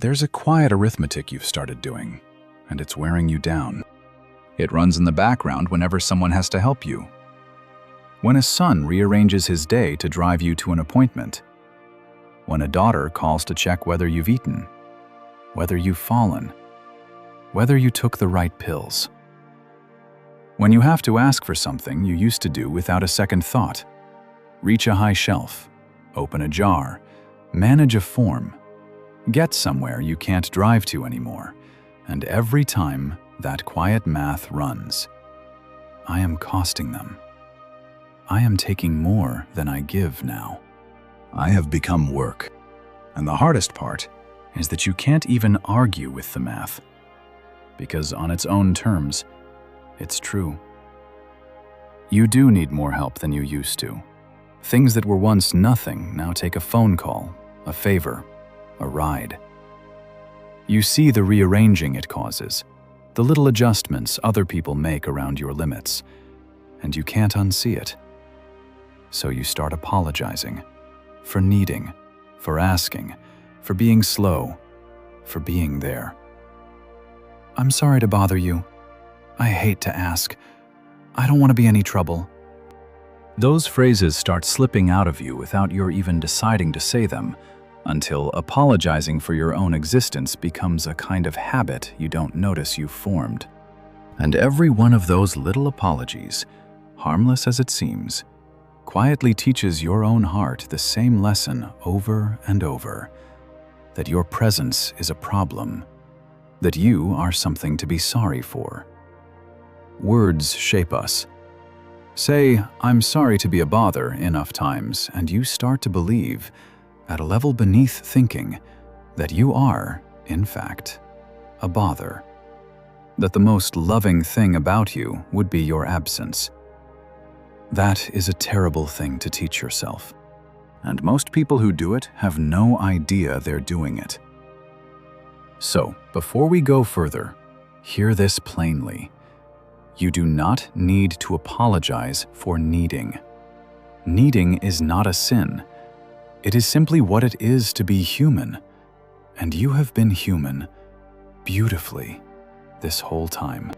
There's a quiet arithmetic you've started doing, and it's wearing you down. It runs in the background whenever someone has to help you. When a son rearranges his day to drive you to an appointment. When a daughter calls to check whether you've eaten, whether you've fallen, whether you took the right pills. When you have to ask for something you used to do without a second thought. Reach a high shelf, open a jar, manage a form, get somewhere you can't drive to anymore, and every time that quiet math runs. I am costing them. I am taking more than I give now. I have become work. And the hardest part is that you can't even argue with the math, because on its own terms, it's true. You do need more help than you used to. Things that were once nothing now take a phone call, a favor, a ride. You see the rearranging it causes, the little adjustments other people make around your limits, and you can't unsee it. So you start apologizing for needing, for asking, for being slow, for being there. I'm sorry to bother you. I hate to ask. I don't want to be any trouble. Those phrases start slipping out of you without your even deciding to say them, until apologizing for your own existence becomes a kind of habit you don't notice you've formed. And every one of those little apologies, harmless as it seems, quietly teaches your own heart the same lesson over and over, that your presence is a problem, that you are something to be sorry for. Words shape us. Say, "I'm sorry to be a bother" enough times, and you start to believe, at a level beneath thinking, that you are, in fact, a bother. That the most loving thing about you would be your absence. That is a terrible thing to teach yourself. And most people who do it have no idea they're doing it. So, before we go further, hear this plainly. You do not need to apologize for needing. Needing is not a sin. It is simply what it is to be human. And you have been human beautifully this whole time.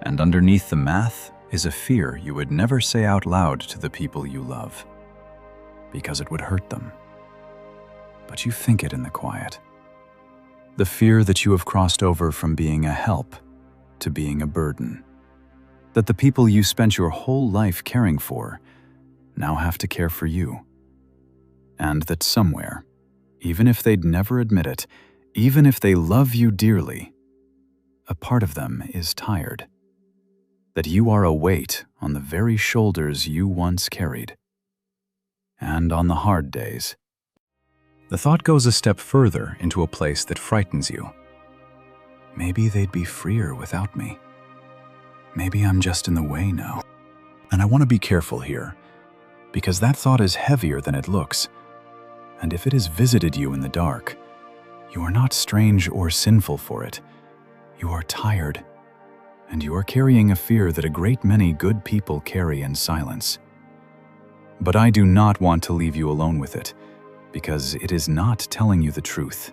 And underneath the math is a fear you would never say out loud to the people you love, because it would hurt them. But you think it in the quiet. The fear that you have crossed over from being a help to being a burden. That the people you spent your whole life caring for now have to care for you. And that somewhere, even if they'd never admit it, even if they love you dearly, a part of them is tired. That you are a weight on the very shoulders you once carried. And on the hard days, the thought goes a step further into a place that frightens you. Maybe they'd be freer without me. Maybe I'm just in the way now. And I want to be careful here, because that thought is heavier than it looks. And if it has visited you in the dark, you are not strange or sinful for it. You are tired, and you are carrying a fear that a great many good people carry in silence. But I do not want to leave you alone with it, because it is not telling you the truth.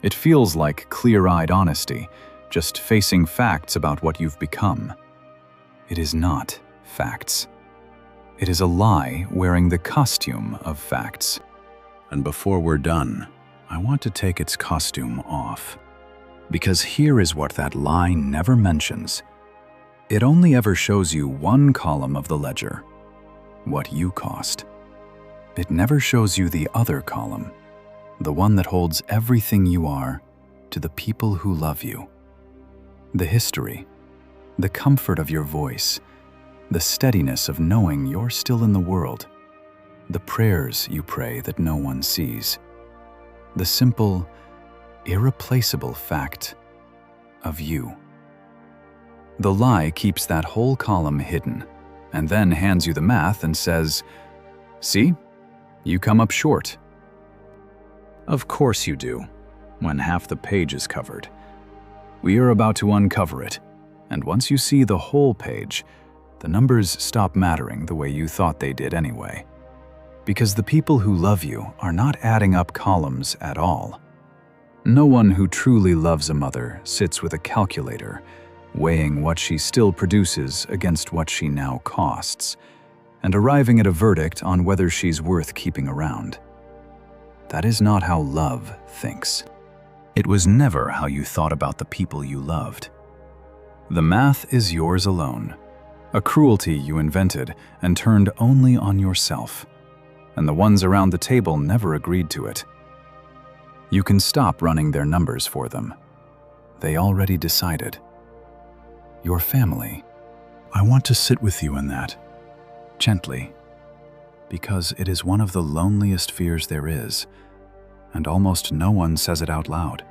It feels like clear-eyed honesty, just facing facts about what you've become. It is not facts. It is a lie wearing the costume of facts. And before we're done, I want to take its costume off. Because here is what that lie never mentions. It only ever shows you one column of the ledger, what you cost. It never shows you the other column, the one that holds everything you are to the people who love you. The history, the comfort of your voice, the steadiness of knowing you're still in the world, the prayers you pray that no one sees, the simple, irreplaceable fact of you. The lie keeps that whole column hidden, and then hands you the math and says, "See, you come up short." Of course you do, when half the page is covered. We are about to uncover it, and once you see the whole page, the numbers stop mattering the way you thought they did anyway. Because the people who love you are not adding up columns at all. No one who truly loves a mother sits with a calculator, weighing what she still produces against what she now costs, and arriving at a verdict on whether she's worth keeping around. That is not how love thinks. It was never how you thought about the people you loved. The math is yours alone, a cruelty you invented and turned only on yourself, and the ones around the table never agreed to it. You can stop running their numbers for them. They already decided. Your family. I want to sit with you in that, gently, because it is one of the loneliest fears there is, and almost no one says it out loud.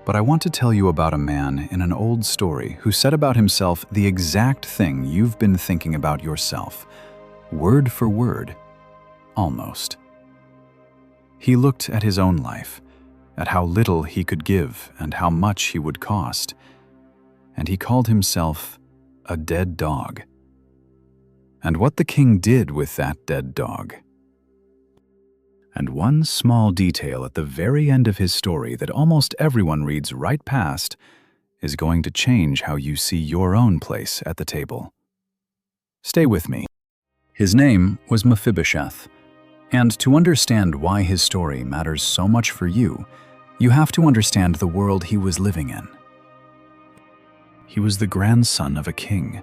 But I want to tell you about a man in an old story who said about himself the exact thing you've been thinking about yourself, word for word, almost. He looked at his own life, at how little he could give and how much he would cost, and he called himself a dead dog. And what the king did with that dead dog. And one small detail at the very end of his story that almost everyone reads right past is going to change how you see your own place at the table. Stay with me. His name was Mephibosheth, and to understand why his story matters so much for you, you have to understand the world he was living in. He was the grandson of a king,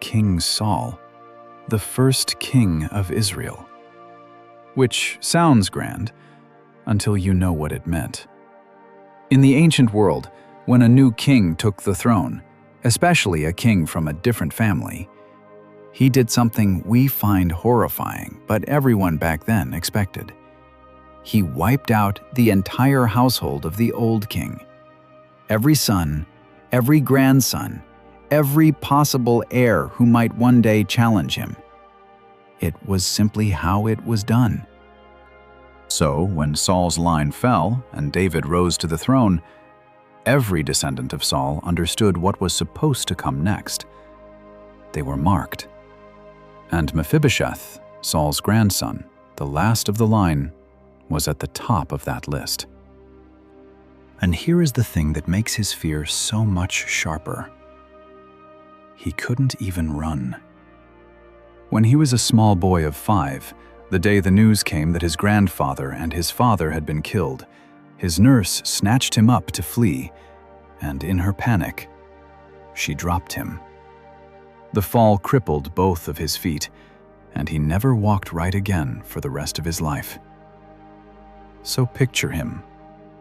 King Saul, the first king of Israel. Which sounds grand until you know what it meant. In the ancient world, when a new king took the throne, especially a king from a different family, he did something we find horrifying, but everyone back then expected. He wiped out the entire household of the old king. Every son, every grandson, every possible heir who might one day challenge him. It was simply how it was done. So, when Saul's line fell and David rose to the throne, every descendant of Saul understood what was supposed to come next. They were marked. And Mephibosheth, Saul's grandson, the last of the line, was at the top of that list. And here is the thing that makes his fear so much sharper. He couldn't even run. When he was a small boy of 5, the day the news came that his grandfather and his father had been killed, his nurse snatched him up to flee, and in her panic, she dropped him. The fall crippled both of his feet, and he never walked right again for the rest of his life. So picture him,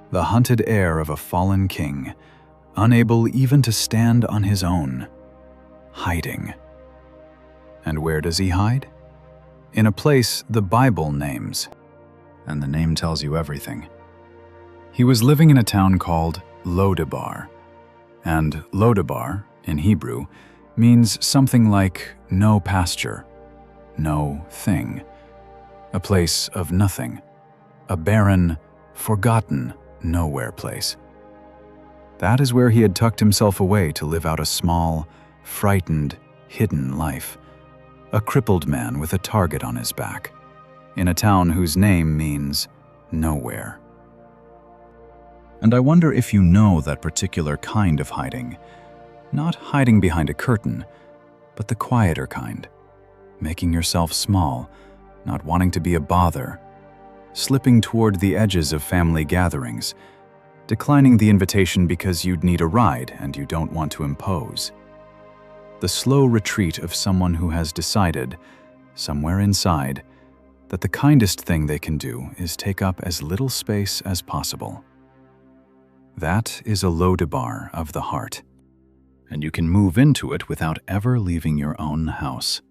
the hunted heir of a fallen king, unable even to stand on his own, hiding. And where does he hide? In a place the Bible names, and the name tells you everything. He was living in a town called Lodebar, and Lodebar, in Hebrew, means something like no pasture, no thing, a place of nothing, a barren, forgotten, nowhere place. That is where he had tucked himself away to live out a small, frightened, hidden life. A crippled man with a target on his back, in a town whose name means nowhere. And I wonder if you know that particular kind of hiding, not hiding behind a curtain, but the quieter kind, making yourself small, not wanting to be a bother, slipping toward the edges of family gatherings, declining the invitation because you'd need a ride and you don't want to impose. The slow retreat of someone who has decided, somewhere inside, that the kindest thing they can do is take up as little space as possible. That is a Lodebar of the heart, and you can move into it without ever leaving your own house.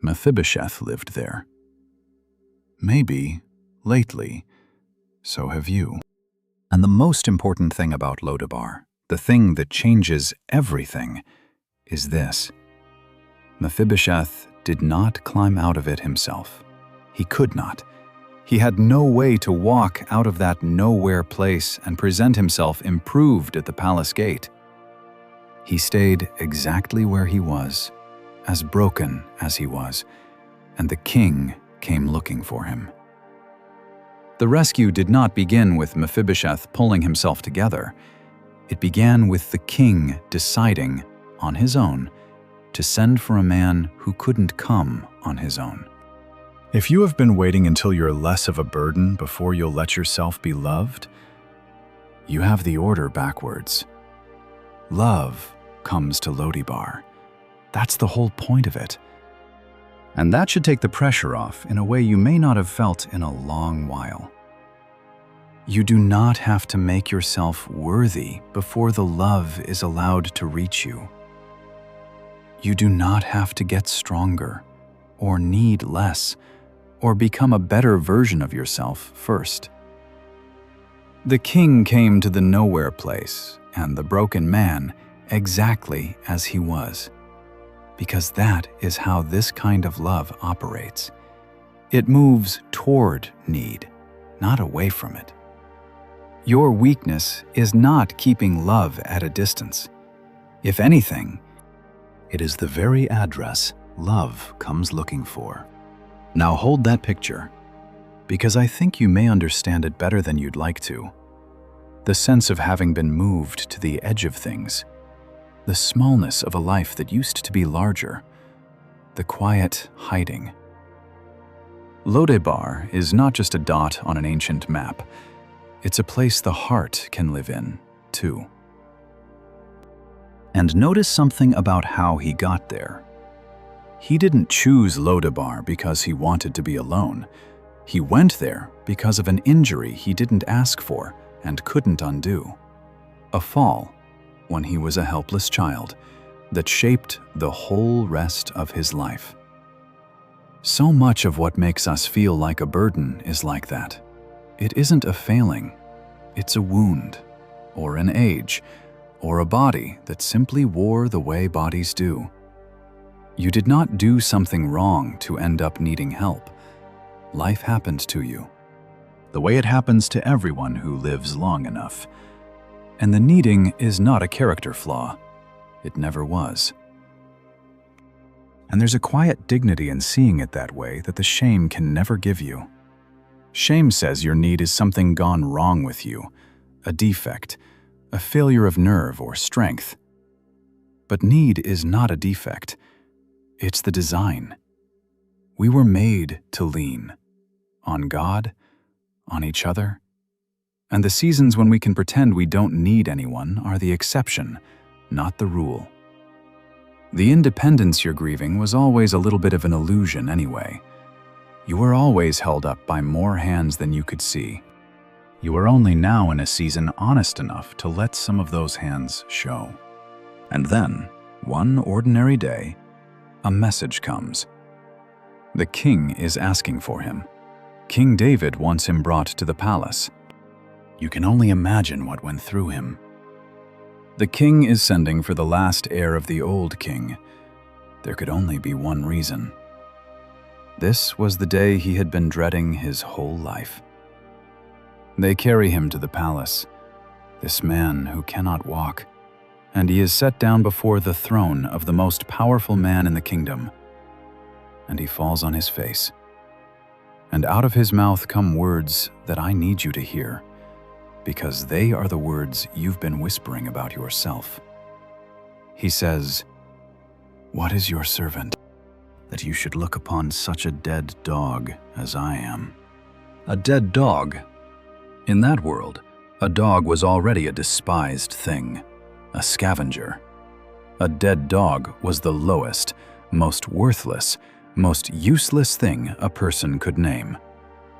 Mephibosheth lived there. Maybe, lately, so have you. And the most important thing about Lodebar, the thing that changes everything, is this. Mephibosheth did not climb out of it himself. He could not. He had no way to walk out of that nowhere place and present himself improved at the palace gate. He stayed exactly where he was, as broken as he was, and the king came looking for him. The rescue did not begin with Mephibosheth pulling himself together. It began with the king deciding, on his own, to send for a man who couldn't come on his own. If you have been waiting until you're less of a burden before you'll let yourself be loved, you have the order backwards. Love comes to Lodibar. That's the whole point of it. And that should take the pressure off in a way you may not have felt in a long while. You do not have to make yourself worthy before the love is allowed to reach you. You do not have to get stronger, or need less, or become a better version of yourself first. The king came to the nowhere place and the broken man exactly as he was, because that is how this kind of love operates. It moves toward need, not away from it. Your weakness is not keeping love at a distance. If anything, it is the very address love comes looking for. Now hold that picture, because I think you may understand it better than you'd like to. The sense of having been moved to the edge of things, the smallness of a life that used to be larger, the quiet hiding. Lodibar is not just a dot on an ancient map. It's a place the heart can live in, too. And notice something about how he got there. He didn't choose Lodibar because he wanted to be alone. He went there because of an injury he didn't ask for and couldn't undo. A fall, when he was a helpless child, that shaped the whole rest of his life. So much of what makes us feel like a burden is like that. It isn't a failing, it's a wound, or an age, or a body that simply wore the way bodies do. You did not do something wrong to end up needing help. Life happened to you, the way it happens to everyone who lives long enough. And the needing is not a character flaw. It never was. And there's a quiet dignity in seeing it that way that the shame can never give you. Shame says your need is something gone wrong with you, a defect, a failure of nerve or strength. But need is not a defect. It's the design. We were made to lean on God, on each other, and the seasons when we can pretend we don't need anyone are the exception, not the rule. The independence you're grieving was always a little bit of an illusion anyway. You were always held up by more hands than you could see. You are only now in a season honest enough to let some of those hands show. And then, one ordinary day, a message comes. The king is asking for him. King David wants him brought to the palace. You can only imagine what went through him. The king is sending for the last heir of the old king. There could only be one reason. This was the day he had been dreading his whole life. They carry him to the palace, this man who cannot walk, and he is set down before the throne of the most powerful man in the kingdom. And he falls on his face. And out of his mouth come words that I need you to hear, because they are the words you've been whispering about yourself. He says, "What is your servant, that you should look upon such a dead dog as I am?" A dead dog. In that world, a dog was already a despised thing, a scavenger. A dead dog was the lowest, most worthless, most useless thing a person could name.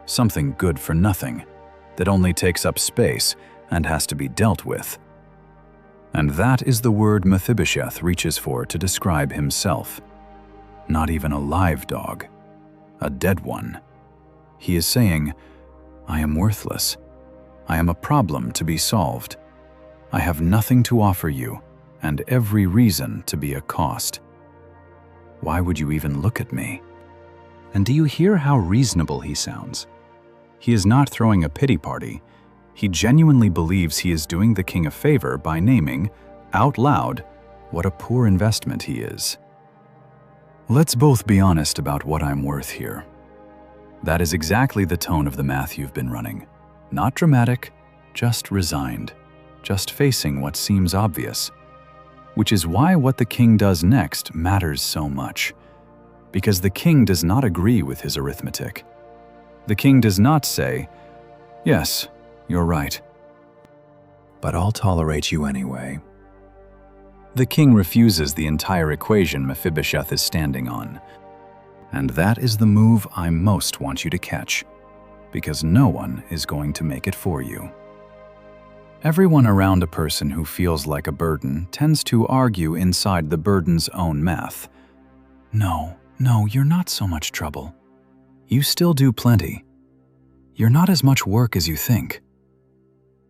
Something good for nothing, that only takes up space and has to be dealt with. And that is the word Mephibosheth reaches for to describe himself. Not even a live dog, a dead one. He is saying, I am worthless. I am a problem to be solved. I have nothing to offer you, and every reason to be a cost. Why would you even look at me? And do you hear how reasonable he sounds? He is not throwing a pity party. He genuinely believes he is doing the king a favor by naming, out loud, what a poor investment he is. Let's both be honest about what I'm worth here. That is exactly the tone of the math you've been running. Not dramatic, just resigned, just facing what seems obvious. Which is why what the king does next matters so much. Because the king does not agree with his arithmetic. The king does not say, "Yes, you're right, but I'll tolerate you anyway." The king refuses the entire equation Mephibosheth is standing on. And that is the move I most want you to catch, because no one is going to make it for you. Everyone around a person who feels like a burden tends to argue inside the burden's own math. No, you're not so much trouble. You still do plenty. You're not as much work as you think.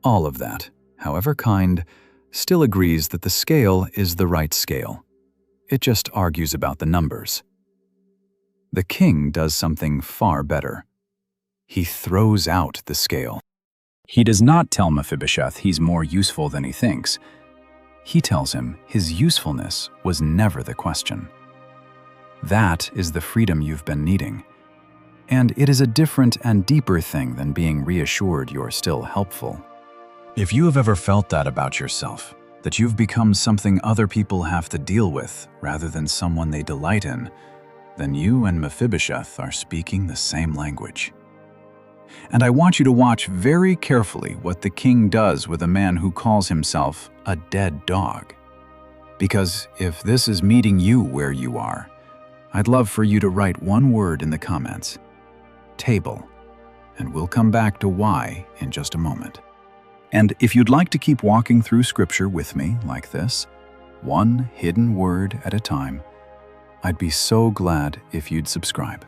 All of that, however kind, still agrees that the scale is the right scale. It just argues about the numbers. The king does something far better. He throws out the scale. He does not tell Mephibosheth he's more useful than he thinks. He tells him his usefulness was never the question. That is the freedom you've been needing. And it is a different and deeper thing than being reassured you're still helpful. If you have ever felt that about yourself, that you've become something other people have to deal with rather than someone they delight in, then you and Mephibosheth are speaking the same language. And I want you to watch very carefully what the king does with a man who calls himself a dead dog. Because if this is meeting you where you are, I'd love for you to write one word in the comments: table, and we'll come back to why in just a moment. And if you'd like to keep walking through scripture with me like this, one hidden word at a time, I'd be so glad if you'd subscribe.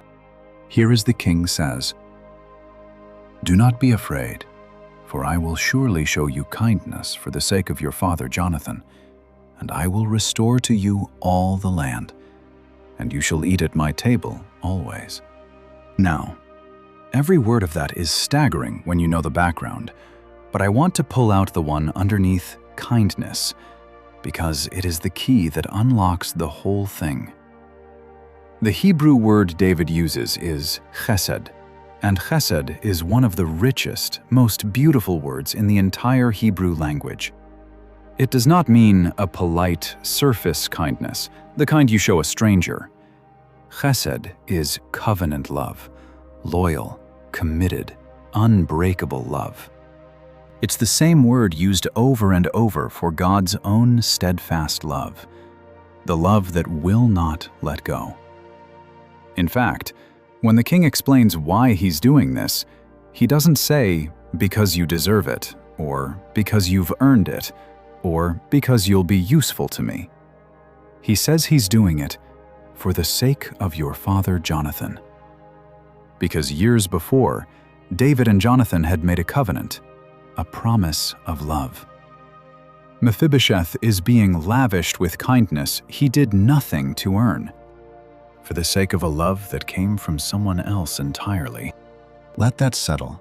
Here is the king says, "Do not be afraid, for I will surely show you kindness for the sake of your father Jonathan, and I will restore to you all the land, and you shall eat at my table always." Now, every word of that is staggering when you know the background, but I want to pull out the one underneath kindness, because it is the key that unlocks the whole thing. The Hebrew word David uses is chesed, and chesed is one of the richest, most beautiful words in the entire Hebrew language. It does not mean a polite, surface kindness, the kind you show a stranger. Chesed is covenant love, loyal, committed, unbreakable love. It's the same word used over and over for God's own steadfast love, the love that will not let go. In fact, when the king explains why he's doing this, he doesn't say, "because you deserve it," or "because you've earned it," or "because you'll be useful to me." He says he's doing it for the sake of your father Jonathan. Because years before, David and Jonathan had made a covenant, a promise of love. Mephibosheth is being lavished with kindness he did nothing to earn, for the sake of a love that came from someone else entirely. Let that settle,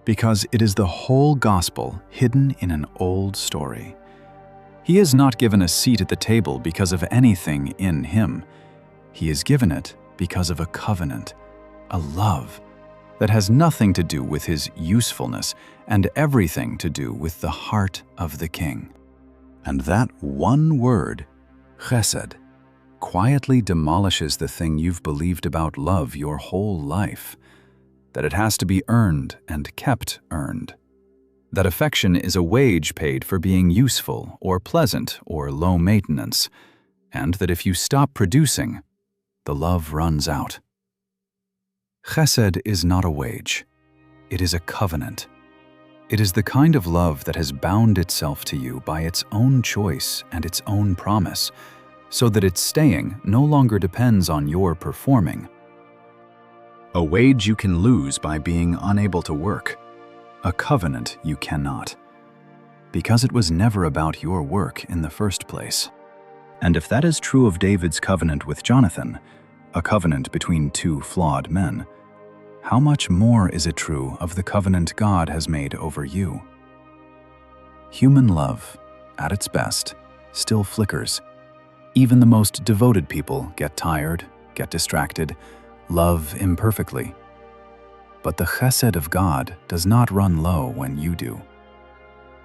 because it is the whole gospel hidden in an old story. He is not given a seat at the table because of anything in him. He is given it because of a covenant, a love that has nothing to do with his usefulness and everything to do with the heart of the king. And that one word, chesed, quietly demolishes the thing you've believed about love your whole life, that it has to be earned and kept earned, that affection is a wage paid for being useful or pleasant or low maintenance, and that if you stop producing, the love runs out. Chesed is not a wage. It is a covenant. It is the kind of love that has bound itself to you by its own choice and its own promise, so that its staying no longer depends on your performing. A wage you can lose by being unable to work. A covenant you cannot, because it was never about your work in the first place. And if that is true of David's covenant with Jonathan, a covenant between two flawed men, how much more is it true of the covenant God has made over you? Human love, at its best, still flickers. Even the most devoted people get tired, get distracted, love imperfectly. But the Chesed of God does not run low when you do.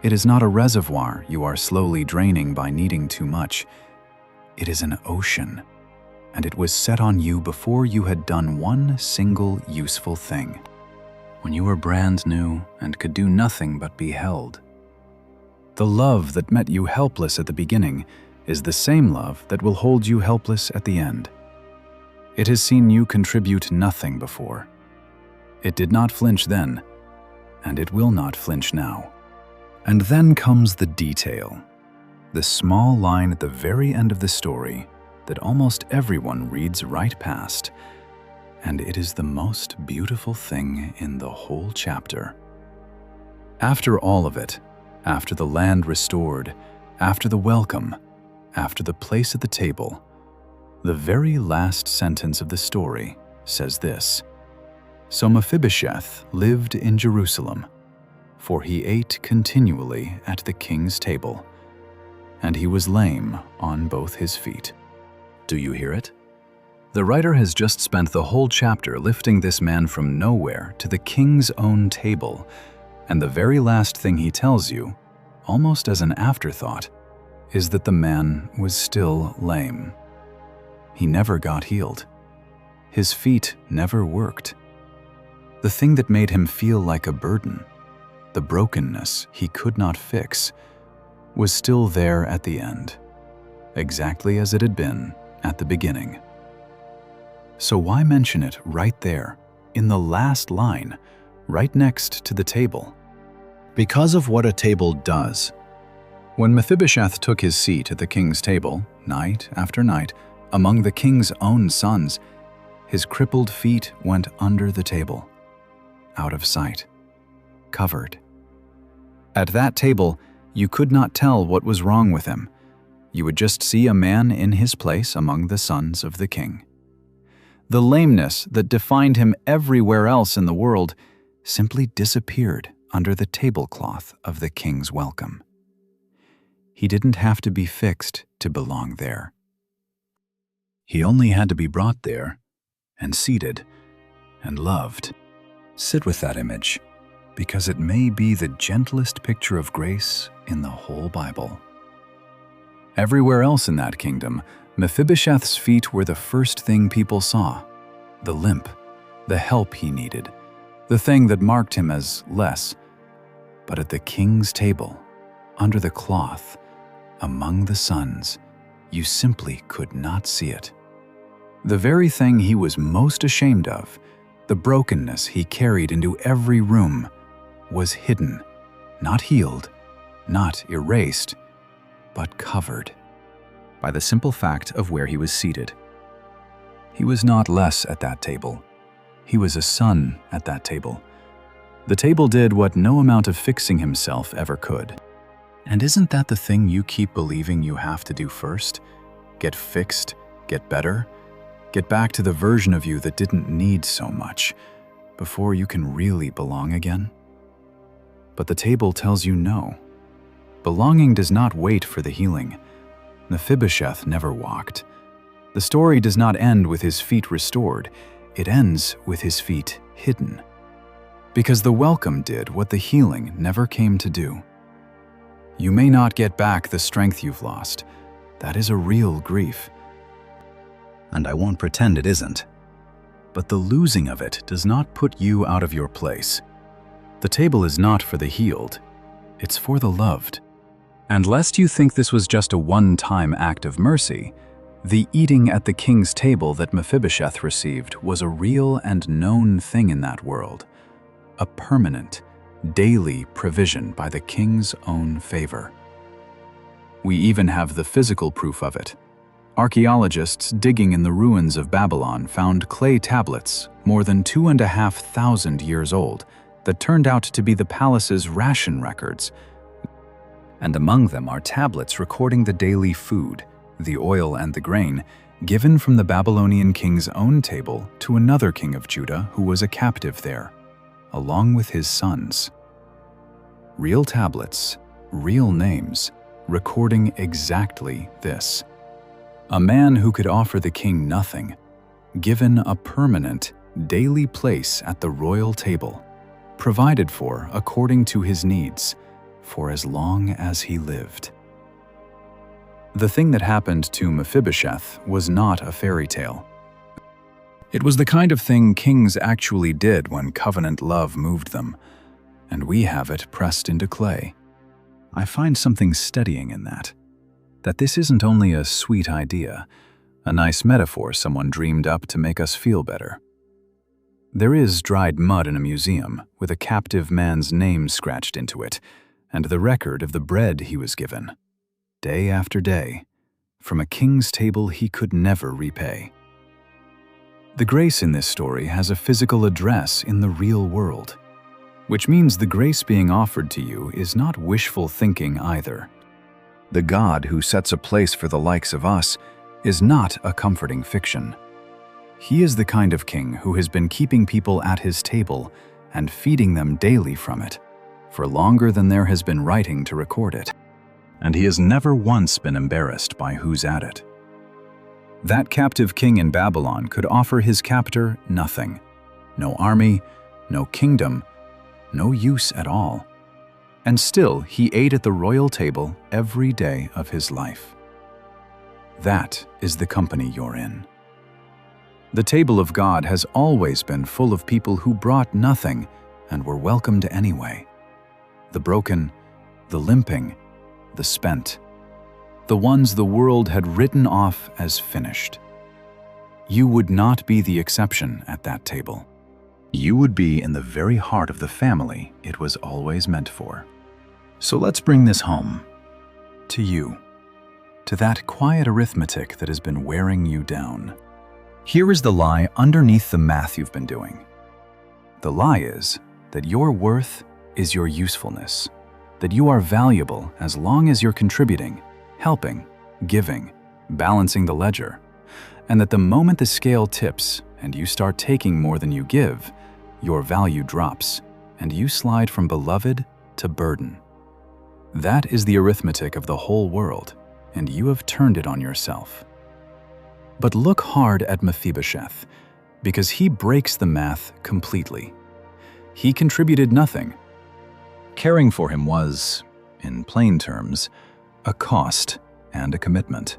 It is not a reservoir you are slowly draining by needing too much. It is an ocean, and it was set on you before you had done one single useful thing, when you were brand new and could do nothing but be held. The love that met you helpless at the beginning is the same love that will hold you helpless at the end. It has seen you contribute nothing before. It did not flinch then, and it will not flinch now. And then comes the detail, the small line at the very end of the story that almost everyone reads right past, and it is the most beautiful thing in the whole chapter. After all of it, after the land restored, after the welcome, after the place at the table, the very last sentence of the story says this: "So Mephibosheth lived in Jerusalem, for he ate continually at the king's table, and he was lame on both his feet." Do you hear it? The writer has just spent the whole chapter lifting this man from nowhere to the king's own table, and the very last thing he tells you, almost as an afterthought, is that the man was still lame. He never got healed. His feet never worked. The thing that made him feel like a burden, the brokenness he could not fix, was still there at the end, exactly as it had been at the beginning. So why mention it right there, in the last line, right next to the table? Because of what a table does. When Mephibosheth took his seat at the king's table, night after night, among the king's own sons, his crippled feet went under the table, out of sight, covered. At that table, you could not tell what was wrong with him. You would just see a man in his place among the sons of the king. The lameness that defined him everywhere else in the world simply disappeared under the tablecloth of the king's welcome. He didn't have to be fixed to belong there. He only had to be brought there and seated and loved. Sit with that image, because it may be the gentlest picture of grace in the whole Bible. Everywhere else in that kingdom, Mephibosheth's feet were the first thing people saw, the limp, the help he needed, the thing that marked him as less. But at the king's table, under the cloth, among the sons, you simply could not see it. The very thing he was most ashamed of, the brokenness he carried into every room, was hidden, not healed, not erased, but covered by the simple fact of where he was seated. He was not less at that table. He was a son at that table. The table did what no amount of fixing himself ever could. And isn't that the thing you keep believing you have to do first? Get fixed, get better, get back to the version of you that didn't need so much before you can really belong again? But the table tells you no. Belonging does not wait for the healing. Mephibosheth never walked. The story does not end with his feet restored. It ends with his feet hidden. Because the welcome did what the healing never came to do. You may not get back the strength you've lost. That is a real grief. And I won't pretend it isn't. But the losing of it does not put you out of your place. The table is not for the healed. It's for the loved. And lest you think this was just a one-time act of mercy, the eating at the king's table that Mephibosheth received was a real and known thing in that world, a permanent, daily provision by the king's own favor. We even have the physical proof of it. Archaeologists digging in the ruins of Babylon found clay tablets more than 2,500 years old that turned out to be the palace's ration records. And among them are tablets recording the daily food, the oil and the grain, given from the Babylonian king's own table to another king of Judah who was a captive there, along with his sons. Real tablets, real names, recording exactly this. A man who could offer the king nothing, given a permanent, daily place at the royal table, provided for according to his needs, for as long as he lived. The thing that happened to Mephibosheth was not a fairy tale. It was the kind of thing kings actually did when covenant love moved them, and we have it pressed into clay. I find something steadying in that this isn't only a sweet idea, a nice metaphor someone dreamed up to make us feel better. There is dried mud in a museum with a captive man's name scratched into it, and the record of the bread he was given, day after day, from a king's table he could never repay. The grace in this story has a physical address in the real world, which means the grace being offered to you is not wishful thinking either. The God who sets a place for the likes of us is not a comforting fiction. He is the kind of king who has been keeping people at his table and feeding them daily from it, for longer than there has been writing to record it. And he has never once been embarrassed by who's at it. That captive king in Babylon could offer his captor nothing. No army, no kingdom, no use at all. And still he ate at the royal table every day of his life. That is the company you're in. The table of God has always been full of people who brought nothing and were welcomed anyway. The broken, the limping, the spent, the ones the world had written off as finished. You would not be the exception at that table. You would be in the very heart of the family it was always meant for. So let's bring this home. To you. To that quiet arithmetic that has been wearing you down. Here is the lie underneath the math you've been doing. The lie is that your worth is your usefulness, that you are valuable as long as you're contributing, helping, giving, balancing the ledger, and that the moment the scale tips and you start taking more than you give, your value drops and you slide from beloved to burden. That is the arithmetic of the whole world, and you have turned it on yourself. But look hard at Mephibosheth, because he breaks the math completely. He contributed nothing. Caring for him was, in plain terms, a cost and a commitment.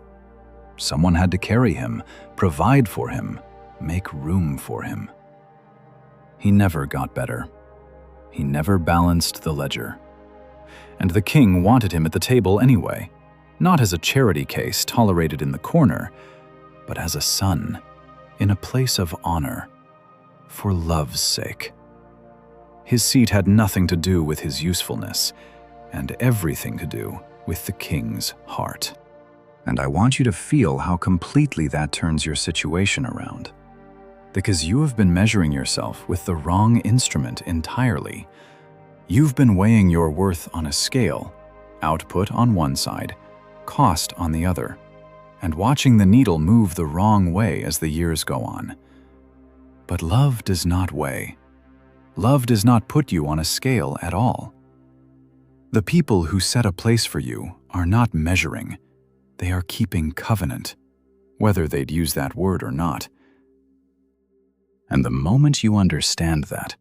Someone had to carry him, provide for him, make room for him. He never got better. He never balanced the ledger. And the king wanted him at the table anyway, not as a charity case tolerated in the corner, but as a son, in a place of honor, for love's sake. His seat had nothing to do with his usefulness, and everything to do with the king's heart. And I want you to feel how completely that turns your situation around. Because you have been measuring yourself with the wrong instrument entirely. You've been weighing your worth on a scale, output on one side, cost on the other, and watching the needle move the wrong way as the years go on. But love does not weigh. Love does not put you on a scale at all. The people who set a place for you are not measuring. They are keeping covenant, whether they'd use that word or not. And the moment you understand that,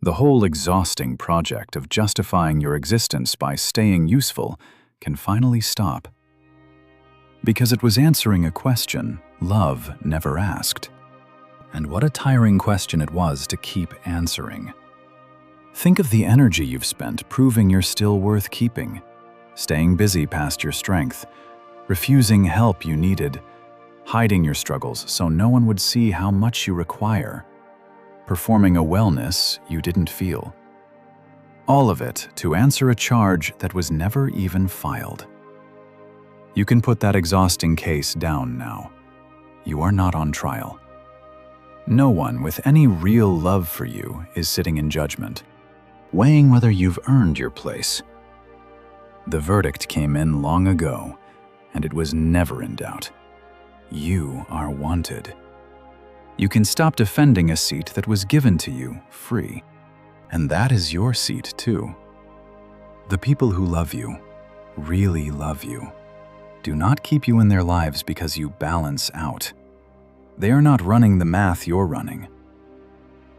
the whole exhausting project of justifying your existence by staying useful can finally stop. Because it was answering a question love never asked. And what a tiring question it was to keep answering. Think of the energy you've spent proving you're still worth keeping, staying busy past your strength, refusing help you needed, hiding your struggles so no one would see how much you require, performing a wellness you didn't feel. All of it to answer a charge that was never even filed. You can put that exhausting case down now. You are not on trial. No one with any real love for you is sitting in judgment, weighing whether you've earned your place. The verdict came in long ago, and it was never in doubt. You are wanted. You can stop defending a seat that was given to you free. And that is your seat too. The people who love you, really love you, do not keep you in their lives because you balance out. They are not running the math you're running.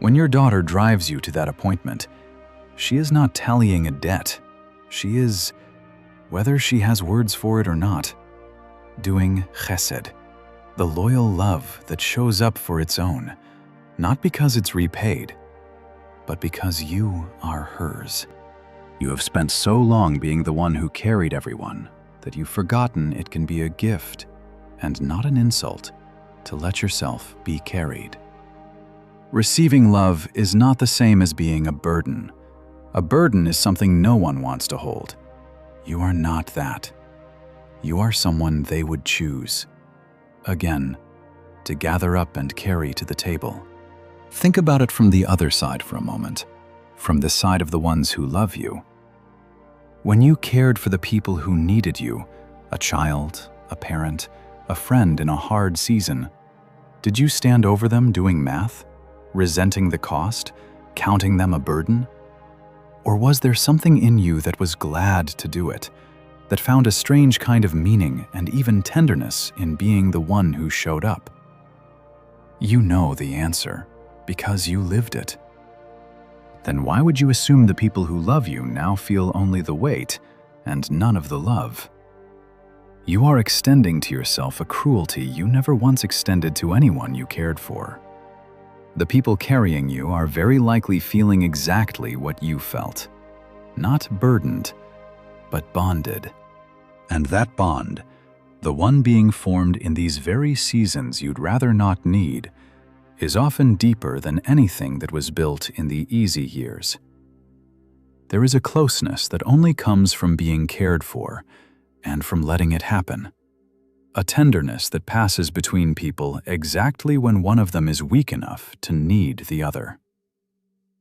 When your daughter drives you to that appointment, she is not tallying a debt. She is, whether she has words for it or not, doing Chesed, the loyal love that shows up for its own, not because it's repaid, but because you are hers. You have spent so long being the one who carried everyone that you've forgotten it can be a gift and not an insult to let yourself be carried. Receiving love is not the same as being a burden. A burden is something no one wants to hold. You are not that. You are someone they would choose, again, to gather up and carry to the table. Think about it from the other side for a moment, from the side of the ones who love you. When you cared for the people who needed you, a child, a parent, a friend in a hard season, did you stand over them doing math, resenting the cost, counting them a burden? Or was there something in you that was glad to do it, that found a strange kind of meaning and even tenderness in being the one who showed up? You know the answer, because you lived it. Then why would you assume the people who love you now feel only the weight and none of the love? You are extending to yourself a cruelty you never once extended to anyone you cared for. The people carrying you are very likely feeling exactly what you felt. Not burdened, but bonded. And that bond, the one being formed in these very seasons you'd rather not need, is often deeper than anything that was built in the easy years. There is a closeness that only comes from being cared for and from letting it happen. A tenderness that passes between people exactly when one of them is weak enough to need the other.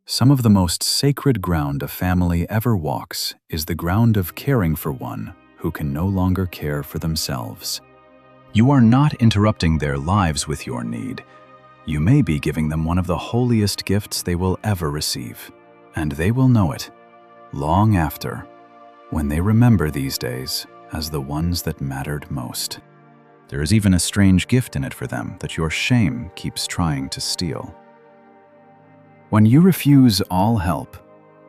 Some of the most sacred ground a family ever walks is the ground of caring for one who can no longer care for themselves. You are not interrupting their lives with your need. You may be giving them one of the holiest gifts they will ever receive, and they will know it long after, when they remember these days as the ones that mattered most. There is even a strange gift in it for them that your shame keeps trying to steal. When you refuse all help,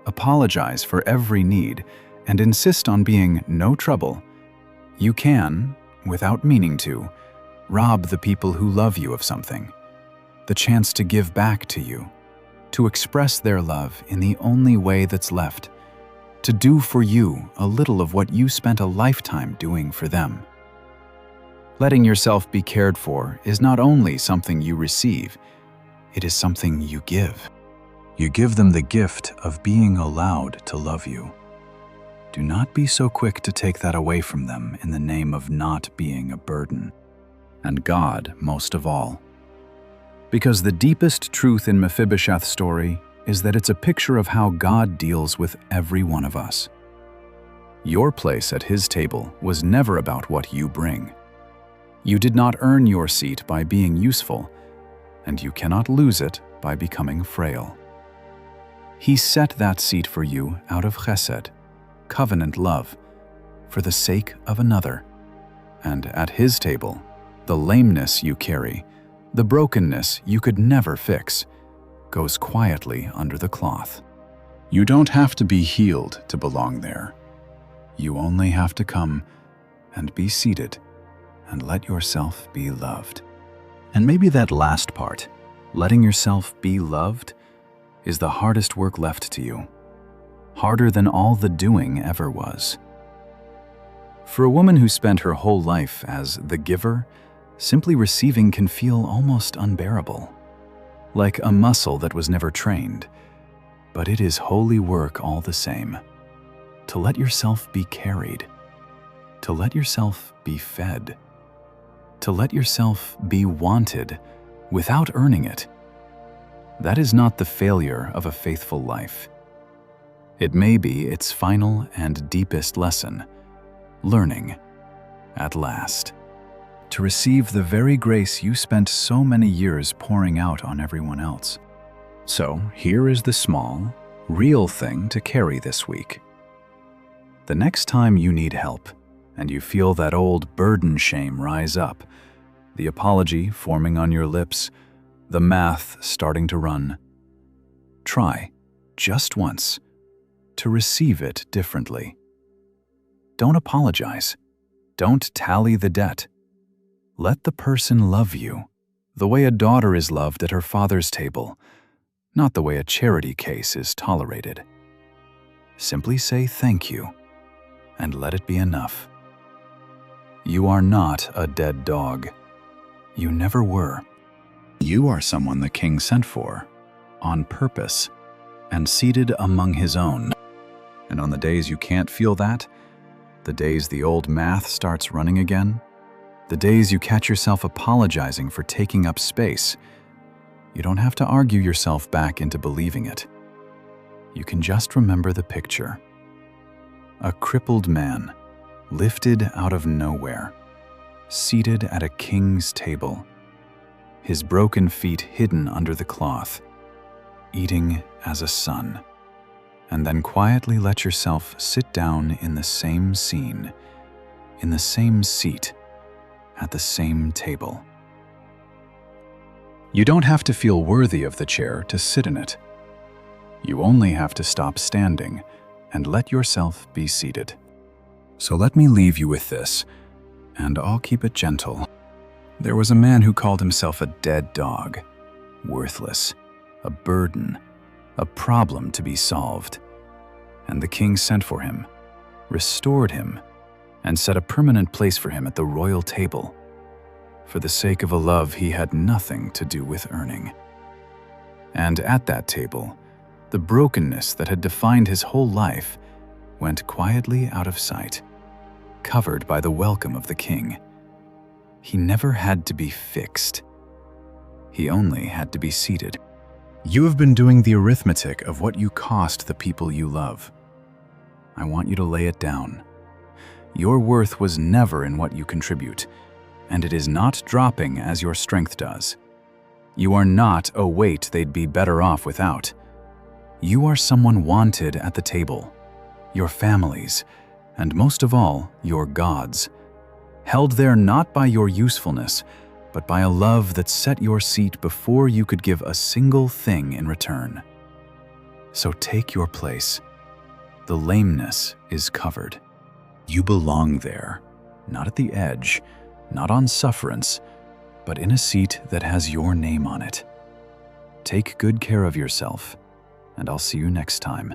apologize for every need, and insist on being no trouble, you can, without meaning to, rob the people who love you of something, the chance to give back to you, to express their love in the only way that's left, to do for you a little of what you spent a lifetime doing for them. Letting yourself be cared for is not only something you receive, it is something you give. You give them the gift of being allowed to love you. Do not be so quick to take that away from them in the name of not being a burden. And God most of all. Because the deepest truth in Mephibosheth's story is that it's a picture of how God deals with every one of us. Your place at His table was never about what you bring. You did not earn your seat by being useful, and you cannot lose it by becoming frail. He set that seat for you out of Chesed, covenant love, for the sake of another. And at His table, the lameness you carry, the brokenness you could never fix, goes quietly under the cloth. You don't have to be healed to belong there. You only have to come and be seated and let yourself be loved. And maybe that last part, letting yourself be loved, is the hardest work left to you. Harder than all the doing ever was. For a woman who spent her whole life as the giver, simply receiving can feel almost unbearable. Like a muscle that was never trained. But it is holy work all the same. To let yourself be carried. To let yourself be fed. To let yourself be wanted without earning it. That is not the failure of a faithful life. It may be its final and deepest lesson, learning, at last, to receive the very grace you spent so many years pouring out on everyone else. So here is the small, real thing to carry this week. The next time you need help, and you feel that old burden shame rise up, the apology forming on your lips, the math starting to run, Try, just once, to receive it differently. Don't apologize. Don't tally the debt. Let the person love you the way a daughter is loved at her father's table, not the way a charity case is tolerated. Simply say thank you, and let it be enough. You are not a dead dog. You never were. You are someone the king sent for, on purpose, and seated among his own. And on the days you can't feel that, the days the old math starts running again, the days you catch yourself apologizing for taking up space, you don't have to argue yourself back into believing it. You can just remember the picture. A crippled man, lifted out of nowhere, seated at a king's table, his broken feet hidden under the cloth, eating as a son. And then quietly let yourself sit down in the same scene, in the same seat, at the same table. You don't have to feel worthy of the chair to sit in it. You only have to stop standing and let yourself be seated. So let me leave you with this, and I'll keep it gentle. There was a man who called himself a dead dog, worthless, a burden, a problem to be solved. And the king sent for him, restored him, and set a permanent place for him at the royal table, for the sake of a love he had nothing to do with earning. And at that table, the brokenness that had defined his whole life went quietly out of sight, covered by the welcome of the king. He never had to be fixed. He only had to be seated. You have been doing the arithmetic of what you cost the people you love. I want you to lay it down. Your worth was never in what you contribute, and it is not dropping as your strength does. You are not a weight they'd be better off without. You are someone wanted at the table, your families, and most of all, your gods, held there not by your usefulness, but by a love that set your seat before you could give a single thing in return. So take your place. The lameness is covered. You belong there, not at the edge, not on sufferance, but in a seat that has your name on it. Take good care of yourself, and I'll see you next time.